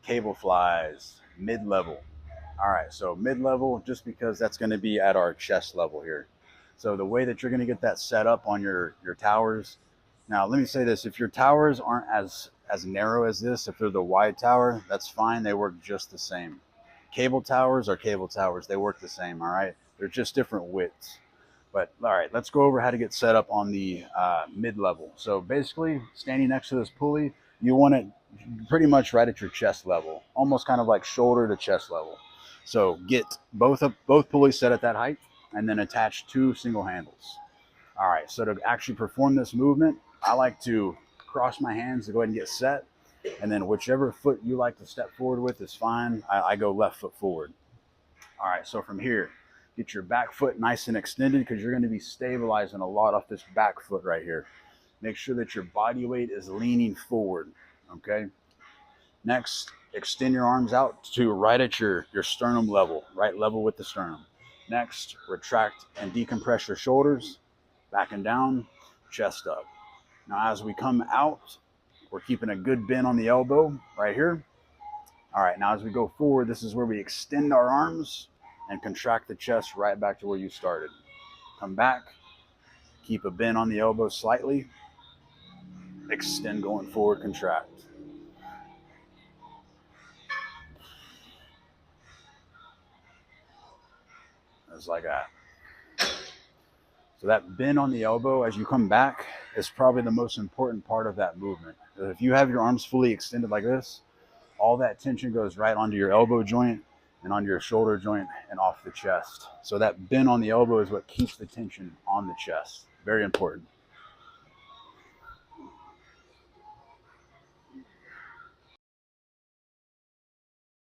cable flies, mid-level. All right, so mid-level, just because that's going to be at our chest level here. So the way that you're going to get that set up on your towers. Now, let me say this: if your towers aren't as narrow as this, if they're the wide tower, that's fine. They work just the same. Cable towers are cable towers. They work the same. All right, they're just different widths. But all right, let's go over how to get set up on the mid-level. So basically, standing next to this pulley, you want it pretty much right at your chest level, almost kind of like shoulder to chest level. So get both pulleys set at that height, and then attach two single handles. All right, so to actually perform this movement, I like to cross my hands to go ahead and get set, and then whichever foot you like to step forward with is fine. I go left foot forward. All right, so from here, get your back foot nice and extended because you're going to be stabilizing a lot off this back foot right here. Make sure that your body weight is leaning forward, okay? Next, extend your arms out to right at your sternum level, right level with the sternum. Next, retract and decompress your shoulders, back and down, chest up. Now, as we come out, we're keeping a good bend on the elbow right here. All right, now as we go forward, this is where we extend our arms and contract the chest right back to where you started. Come back, keep a bend on the elbow slightly, extend going forward, contract. Just like that. So that bend on the elbow as you come back is probably the most important part of that movement. If you have your arms fully extended like this, all that tension goes right onto your elbow joint and onto your shoulder joint and off the chest. So that bend on the elbow is what keeps the tension on the chest. Very important.